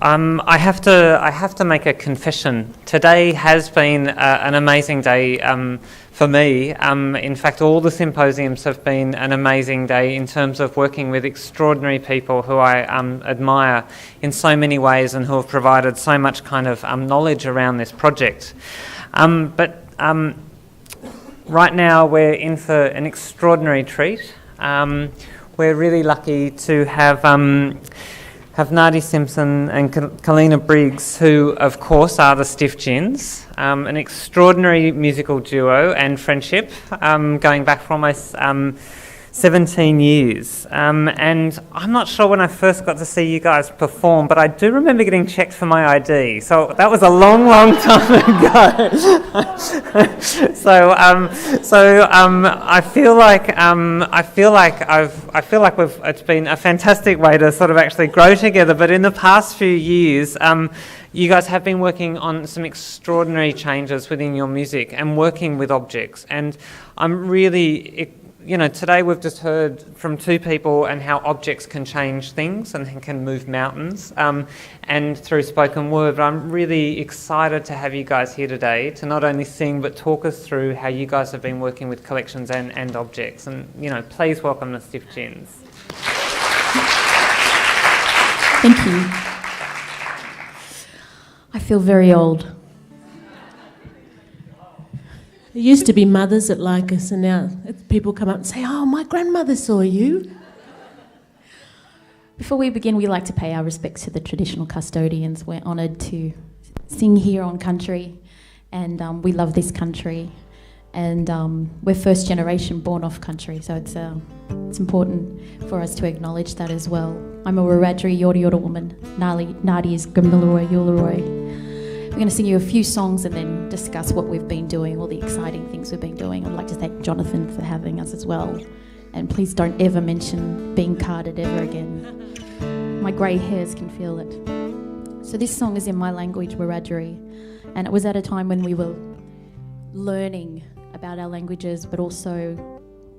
I have to make a confession. Today has been an amazing day for me. In fact, all the symposiums have been an amazing day in terms of working with extraordinary people who I admire in so many ways and who have provided so much kind of knowledge around this project. But right now we're in for an extraordinary treat. We're really lucky to have Nardi, Simpson and Kaleena Briggs, who of course are the Stiff Gins, an extraordinary musical duo and friendship going back for almost 17 years. And I'm not sure when I first got to see you guys perform, but I do remember getting checked for my ID. So that was a long, long time ago. I feel like it's been a fantastic way to sort of actually grow together. But in the past few years, you guys have been working on some extraordinary changes within your music and working with objects. And I'm really, today we've just heard from two people and how objects can change things and can move mountains and through spoken word. But I'm really excited to have you guys here today to not only sing but talk us through how you guys have been working with collections and objects. And, please welcome the Stiff Gins. Thank you. I feel very old. There used to be mothers that like us, and now people come up and say, "Oh, my grandmother saw you." Before we begin, we like to pay our respects to the traditional custodians. We're honoured to sing here on country, and we love this country. And we're first generation born off country, so it's important for us to acknowledge that as well. I'm a Wiradjuri Yorta Yorta woman. Nardi is Gamilaroi Yularoi. We're going to sing you a few songs and then discuss what we've been doing, all the exciting things we've been doing. I'd like to thank Jonathan for having us as well. And please don't ever mention being carded ever again. My grey hairs can feel it. So this song is in my language, Wiradjuri, and it was at a time when we were learning about our languages, but also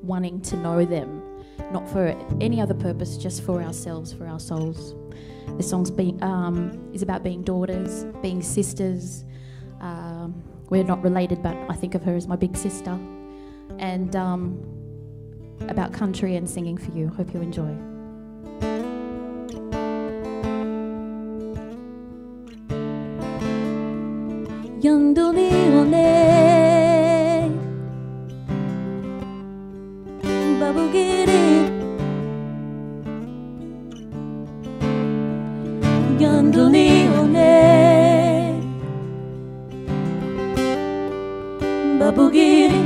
wanting to know them, not for any other purpose, just for ourselves, for our souls. The song is about being daughters, being sisters. We're not related, but I think of her as my big sister. And about country and singing for you. Hope you enjoy. Young Yanduni one Babugiri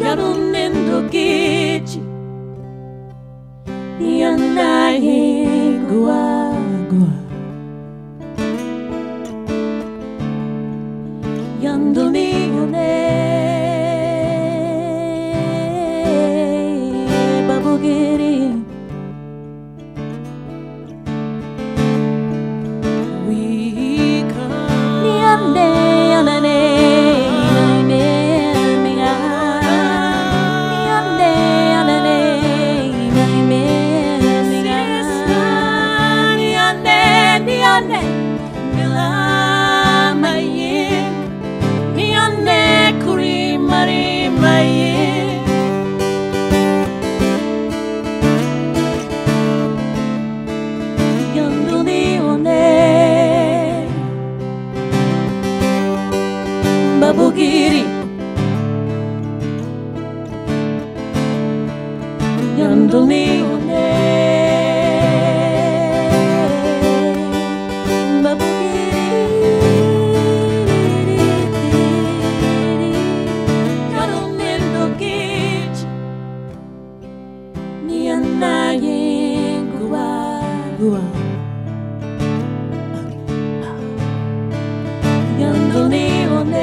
Yarunendo Gichi Yanai Gua Yanduni one Babugiri Babugiri Yanduni one Babugiri Yarunendo Gichi Nianaye Gua Yanduni one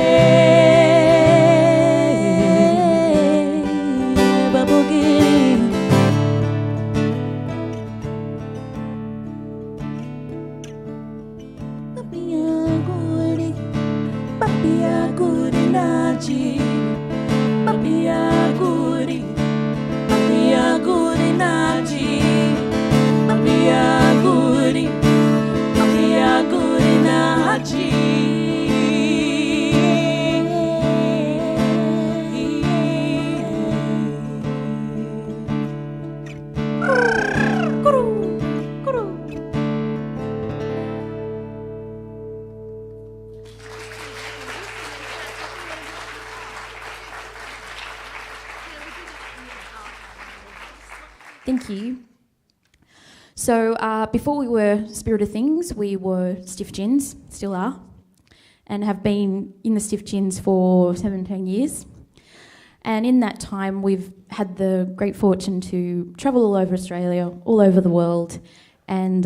Thank you. So before we were Spirit of Things, we were Stiff Gins, still are, and have been in the Stiff Gins for 17 years. And in that time, we've had the great fortune to travel all over Australia, all over the world. And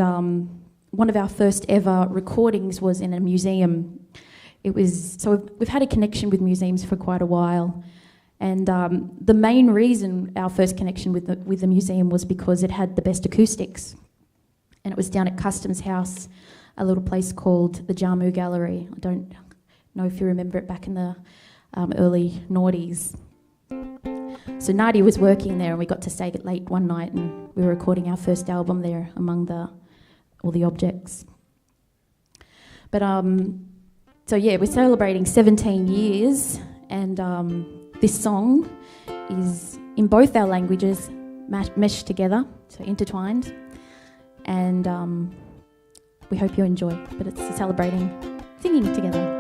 one of our first ever recordings was in a museum. So we've had a connection with museums for quite a while. And the main reason our first connection with the museum was because it had the best acoustics. And it was down at Customs House, a little place called the Jamu Gallery. I don't know if you remember it back in the early noughties. So Nardi was working there and we got to stay late one night and we were recording our first album there among all the objects. But so yeah, we're celebrating 17 years and this song is in both our languages meshed together, so intertwined, and we hope you enjoy. But it's celebrating singing together.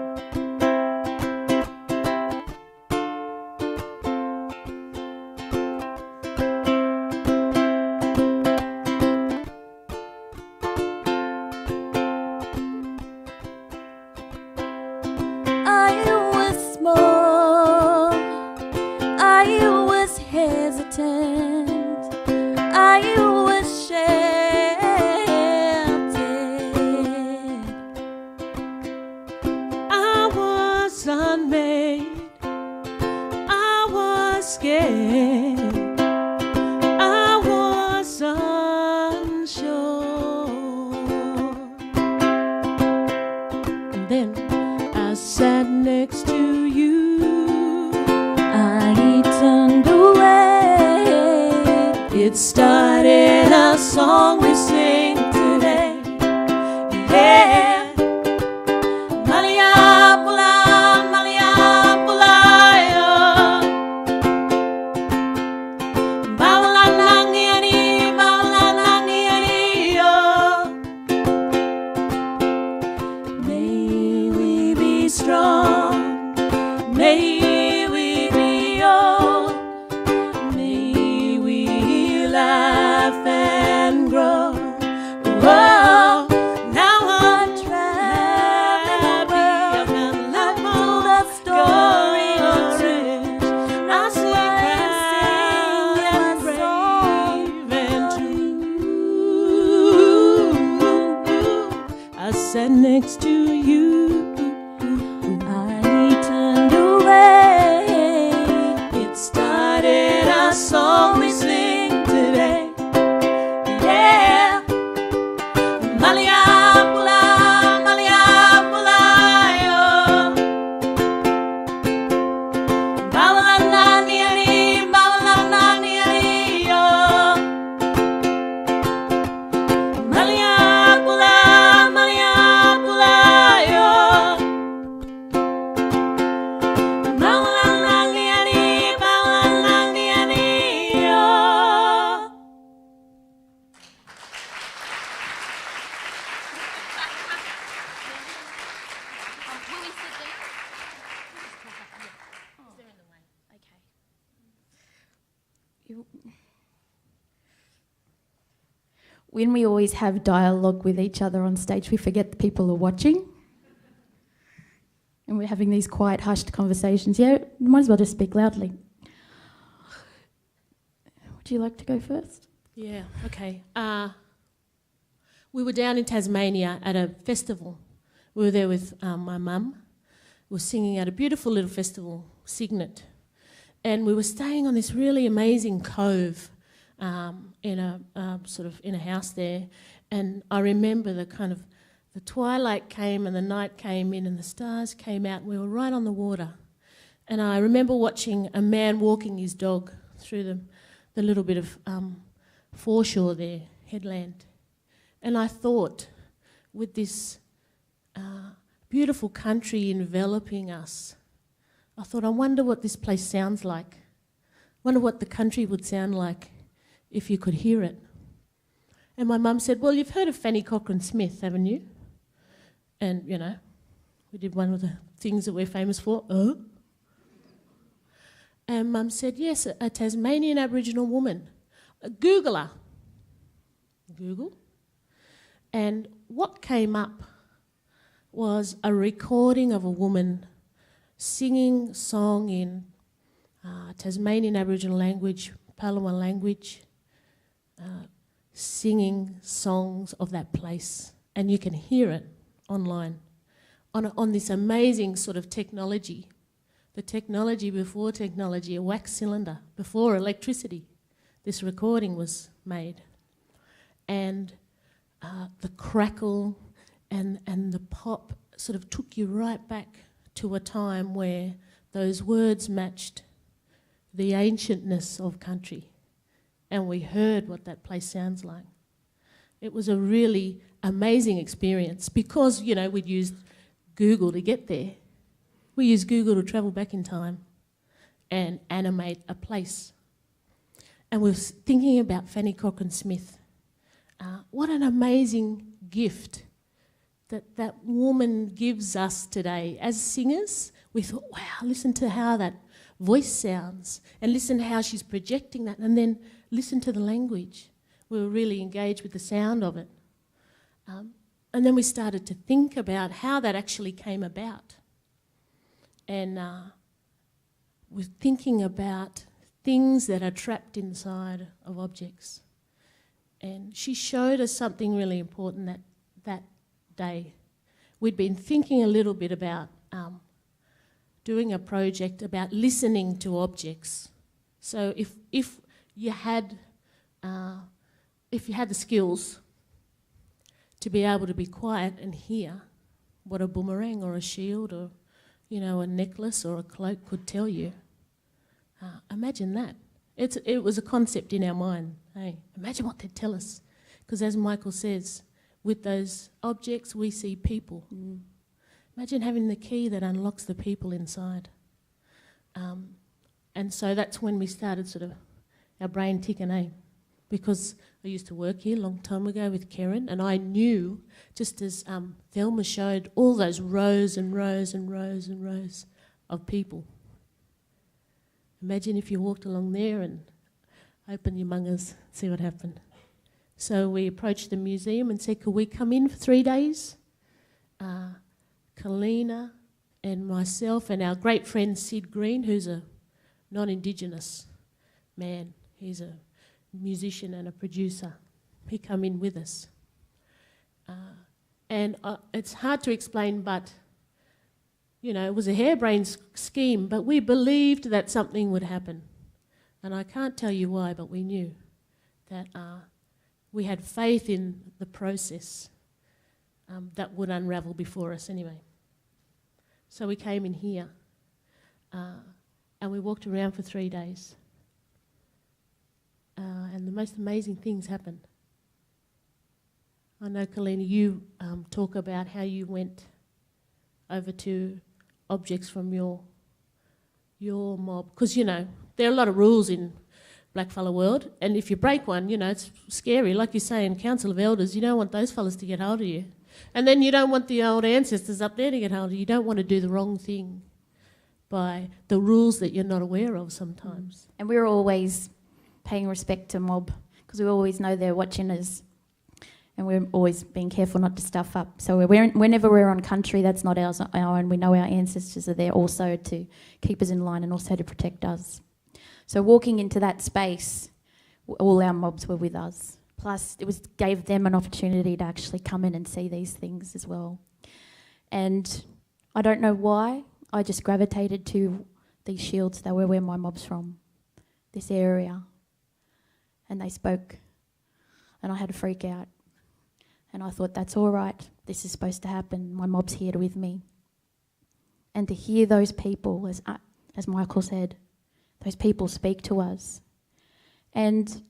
When we always have dialogue with each other on stage, we forget the people are watching. And we're having these quiet, hushed conversations. Yeah, might as well just speak loudly. Would you like to go first? Yeah, okay. We were down in Tasmania at a festival. We were there with my mum. We were singing at a beautiful little festival, Signet. And we were staying on this really amazing cove in a house there, and I remember the twilight came and the night came in and the stars came out and we were right on the water, and I remember watching a man walking his dog through the little bit of foreshore there, headland, and I thought, with this beautiful country enveloping us, I thought, I wonder what this place sounds like. I wonder what the country would sound like if you could hear it. And my mum said, well, you've heard of Fanny Cochrane Smith, haven't you? And, you know, we did one of the things that we're famous for. And Mum said, yes, a Tasmanian Aboriginal woman. Googler. Google. And what came up was a recording of a woman singing song in Tasmanian Aboriginal language, Palawan language, singing songs of that place. And you can hear it online on this amazing sort of technology. The technology before technology, a wax cylinder, before electricity. This recording was made. And the crackle and the pop sort of took you right back to a time where those words matched the ancientness of country. And we heard what that place sounds like. It was a really amazing experience because, you know, we'd used Google to get there. We used Google to travel back in time and animate a place. And we were thinking about Fanny Cochrane Smith. What an amazing gift that that woman gives us today. As singers, we thought, wow, listen to how that voice sounds and listen to how she's projecting that and then listen to the language. We were really engaged with the sound of it. And then we started to think about how that actually came about. And we're thinking about things that are trapped inside of objects. And she showed us something really important that day. We'd been thinking a little bit about doing a project about listening to objects. So if you had the skills to be able to be quiet and hear what a boomerang or a shield or, you know, a necklace or a cloak could tell you, imagine that. It was a concept in our mind. Hey, imagine what they'd tell us. Because as Michael says, with those objects we see people. Imagine having the key that unlocks the people inside. And so that's when we started sort of our brain ticking, because I used to work here a long time ago with Karen, and I knew, just as Thelma showed, all those rows and rows and rows and rows of people. Imagine if you walked along there and opened your mungers, see what happened. So we approached the museum and said, could we come in for 3 days? Kaleena and myself and our great friend Sid Green, who's a non-Indigenous man. He's a musician and a producer. He come in with us. And it's hard to explain, but, you know, it was a harebrained scheme, but we believed that something would happen. And I can't tell you why, but we knew that we had faith in the process that would unravel before us anyway. So we came in here and we walked around for 3 days. And the most amazing things happened. I know, Kaleena, you talk about how you went over to objects from your mob. Because, you know, there are a lot of rules in blackfella world, and if you break one, you know, it's scary. Like you say in Council of Elders, you don't want those fellas to get hold of you. And then you don't want the old ancestors up there to get hold of you. You don't want to do the wrong thing by the rules that you're not aware of sometimes. And we're always paying respect to mob because we always know they're watching us, and we're always being careful not to stuff up. So whenever we're on country that's not our own, we know our ancestors are there also to keep us in line and also to protect us. So walking into that space, all our mobs were with us. Plus, it gave them an opportunity to actually come in and see these things as well. And I don't know why, I just gravitated to these shields. They were where my mob's from, this area. And they spoke, and I had a freak out. And I thought, that's all right, this is supposed to happen, my mob's here with me. And to hear those people, as Michael said, those people speak to us. And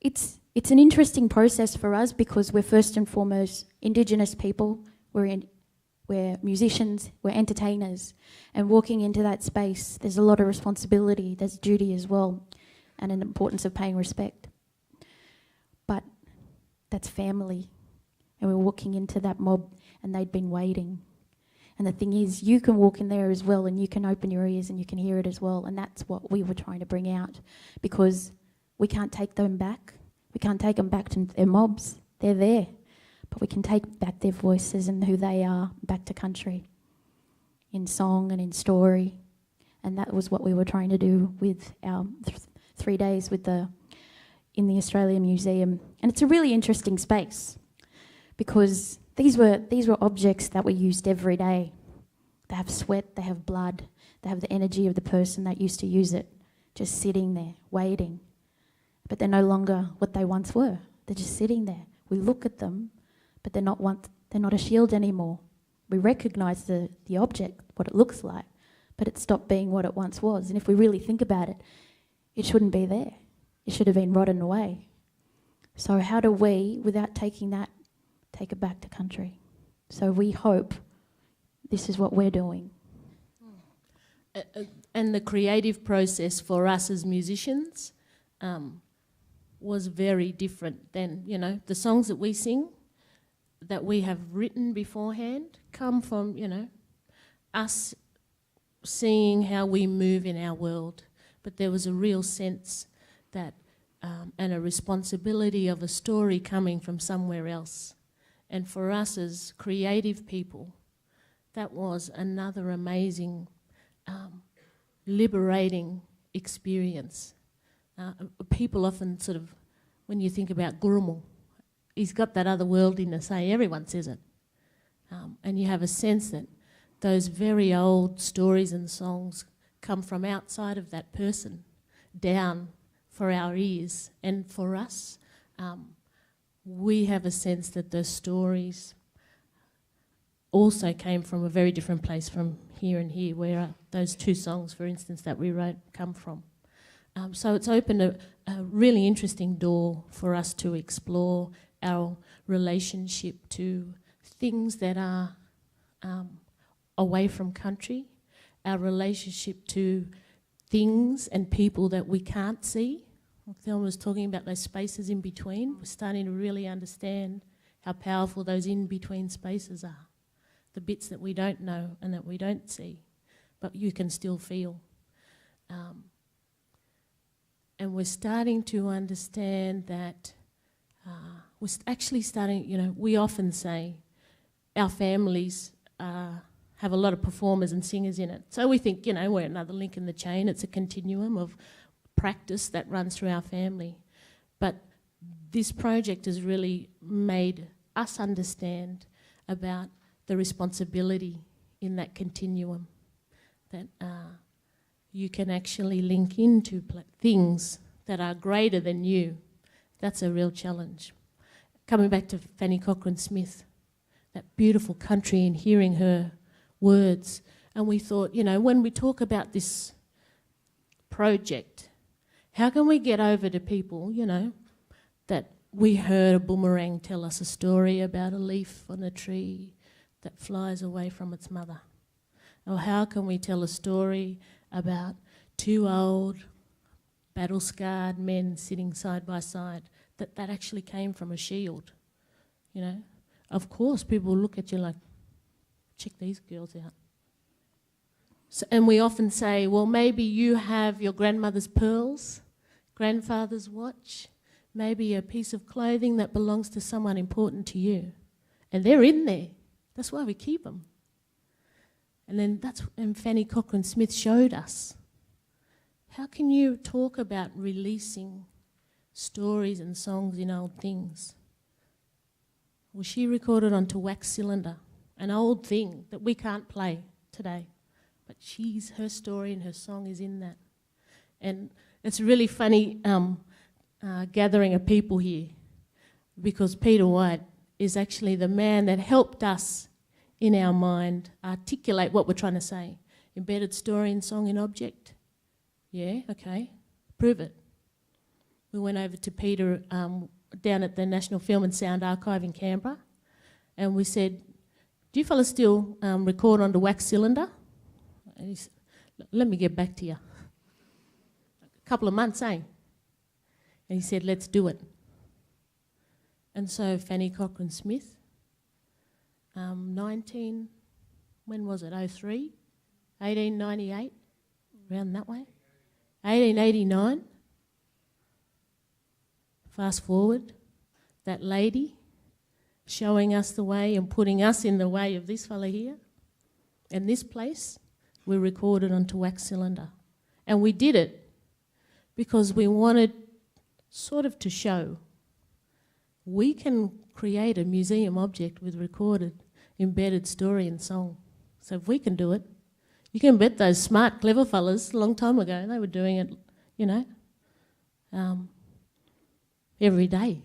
it's an interesting process for us because we're first and foremost Indigenous people, we're musicians, we're entertainers, and walking into that space, there's a lot of responsibility, there's duty as well, and an importance of paying respect. But that's family. And we're walking into that mob and they'd been waiting. And the thing is, you can walk in there as well and you can open your ears and you can hear it as well. And that's what we were trying to bring out, because We can't take them back. We can't take them back to their mobs. They're there. But we can take back their voices and who they are back to country in song and in story. And that was what we were trying to do with our 3 days in the Australian Museum. And it's a really interesting space because these were objects that were used every day. They have sweat, they have blood, they have the energy of the person that used to use it, just sitting there, waiting. But they're no longer what they once were. They're just sitting there. We look at them, but they're not a shield anymore. We recognise the object, what it looks like, but it stopped being what it once was. And if we really think about it, it shouldn't be there. It should have been rotten away. So how do we, without taking that, take it back to country? So we hope this is what we're doing. And the creative process for us as musicians was very different than, the songs that we sing, that we have written beforehand, come from, us seeing how we move in our world. But there was a real sense that, and a responsibility of a story coming from somewhere else. And for us as creative people, that was another amazing, liberating experience. People often sort of, when you think about Gurumul, he's got that otherworldliness, everyone says it. And you have a sense that those very old stories and songs come from outside of that person, down for our ears. And for us, we have a sense that those stories also came from a very different place from here and here, where those two songs, for instance, that we wrote come from. So it's opened a really interesting door for us to explore our relationship to things that are away from country, our relationship to things and people that we can't see. Thelma was talking about those spaces in between. We're starting to really understand how powerful those in-between spaces are, the bits that we don't know and that we don't see, but you can still feel. And we're starting to understand that we're actually starting, we often say our families have a lot of performers and singers in it. So we think, we're another link in the chain. It's a continuum of practice that runs through our family. But this project has really made us understand about the responsibility in that continuum, that you can actually link into things that are greater than you. That's a real challenge. Coming back to Fanny Cochrane Smith, that beautiful country, and hearing her words. And we thought, when we talk about this project, how can we get over to people, that we heard a boomerang tell us a story about a leaf on a tree that flies away from its mother? Or how can we tell a story about two old, battle-scarred men sitting side by side, that actually came from a shield? Of course, people look at you like, check these girls out. So, and we often say, well, maybe you have your grandmother's pearls, grandfather's watch, maybe a piece of clothing that belongs to someone important to you. And they're in there. That's why we keep them. And then and Fanny Cochrane Smith showed us, how can you talk about releasing stories and songs in old things? Well, she recorded onto wax cylinder, an old thing that we can't play today. But her story and her song is in that. And it's really funny gathering of people here, because Peter White is actually the man that helped us in our mind articulate what we're trying to say. Embedded story and song in object. Yeah, okay, prove it. We went over to Peter down at the National Film and Sound Archive in Canberra, and we said, do you fellas still record onto wax cylinder? And he said, let me get back to you. A couple of months, eh? And he said, let's do it. And so Fanny Cochrane Smith, when was it, 03? 1898, around that way? 1889. Fast forward, that lady showing us the way and putting us in the way of this fella here, and this place, we recorded onto wax cylinder. And we did it because we wanted sort of to show we can create a museum object with recorded, embedded story and song. So if we can do it, you can bet those smart, clever fellas a long time ago, they were doing it, you know, every day.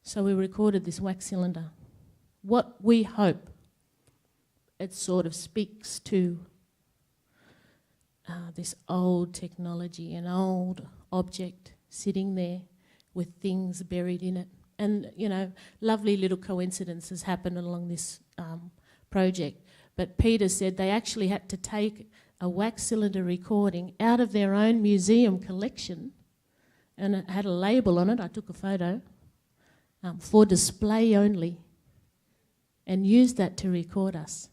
So we recorded this wax cylinder. What we hope it sort of speaks to this old technology, an old object sitting there with things buried in it. And, you know, lovely little coincidences happen along this project. But Peter said they actually had to take a wax cylinder recording out of their own museum collection, and it had a label on it, I took a photo, for display only, and used that to record us.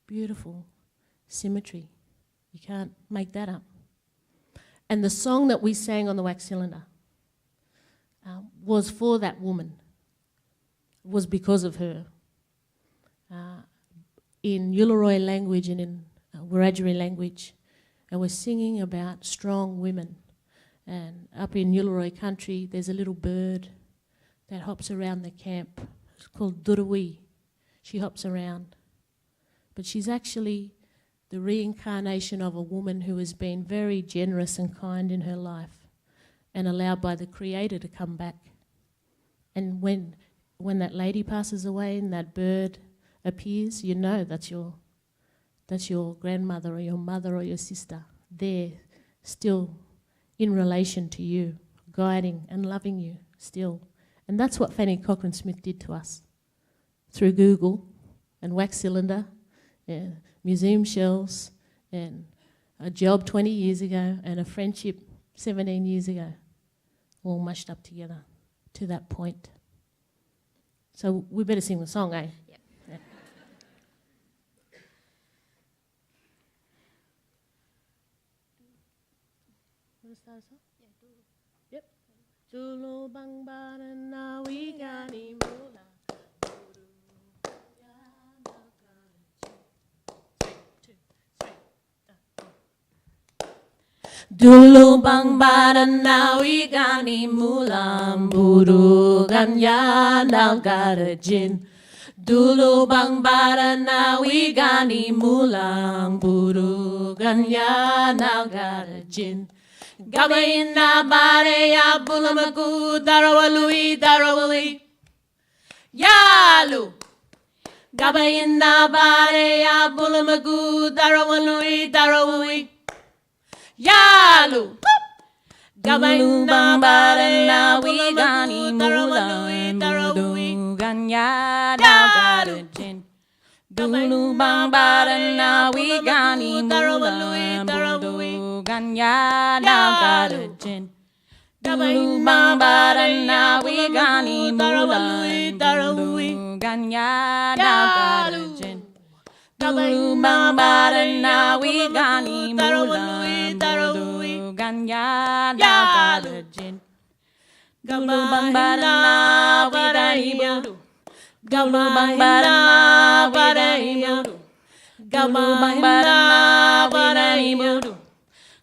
Beautiful symmetry. You can't make that up. And the song that we sang on the wax cylinder was for that woman, was because of her. In Uluru language and in Wiradjuri language, and we're singing about strong women. And up in Uluru country, there's a little bird that hops around the camp. It's called Duruwi. She hops around. But she's actually the reincarnation of a woman who has been very generous and kind in her life and allowed by the Creator to come back. And when that lady passes away and that bird appears, you know that's your grandmother or your mother or your sister there, still in relation to you, guiding and loving you still. And that's what Fanny Cochrane Smith did to us through Google and wax cylinder, museum shelves, and a job 20 years ago and a friendship 17 years ago, all mushed up together to that point. So we better sing the song, eh? Yep. Yeah. Want to start us off? Yeah, Yep. Dulu bang barana wigani mula. Dulu bang barana wigani mula buru ganya nalgara jin. Dulu bang barana wigani mula buru ganya nalgara jin. Gabayina bare ya bulamaku darawalui darawali yalu. Gabayina bare ya bulamaku darawalui darawali yalu. Gabayina bare ya bulamaku darawalui darawali ganya dalgarajin. Dulu bang barana wigani mula budu ganya dalgarajin. Dulu bang barana wigani mula budu ganya dalgarajin. Dulu bang barana wigani mula budu ganya dalgarajin. Dulu bang barana wigani budu. Galu bang barana wadai mudu. Galu bang barana wadai mudu.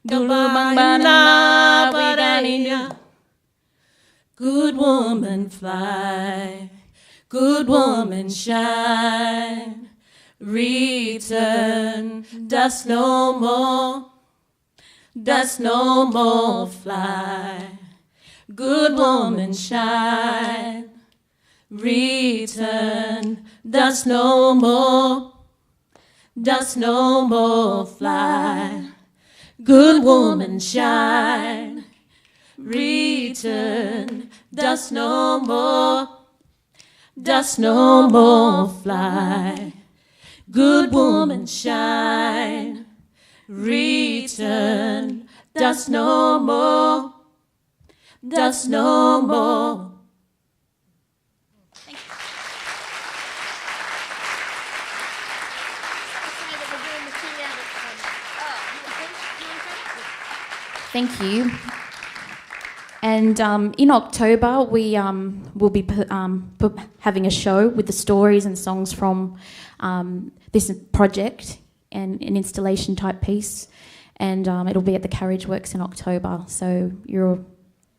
Galu bang barana wadai mudu. Good woman fly, good woman shine. Return, dust no more fly. Good woman shine. Return, dust no more fly. Good woman shine. Return, dust no more fly. Good woman shine. Return, dust no more. Thank you. And in October, we will be having a show with the stories and songs from this project and an installation type piece. And it'll be at the Carriage Works in October. So you're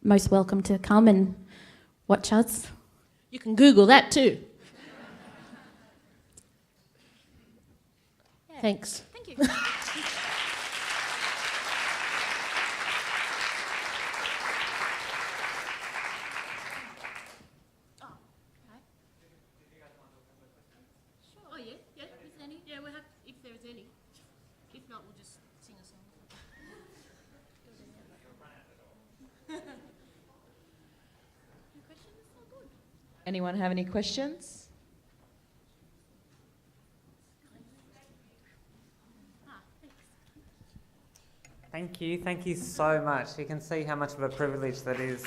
most welcome to come and watch us. You can Google that too. Yeah. Thanks. Thank you. Oh yeah, yeah. Is there any? Yeah, we'll have if there's any. If not, we'll just sing a song. Anyone have any questions? Thank you so much. You can see how much of a privilege that is.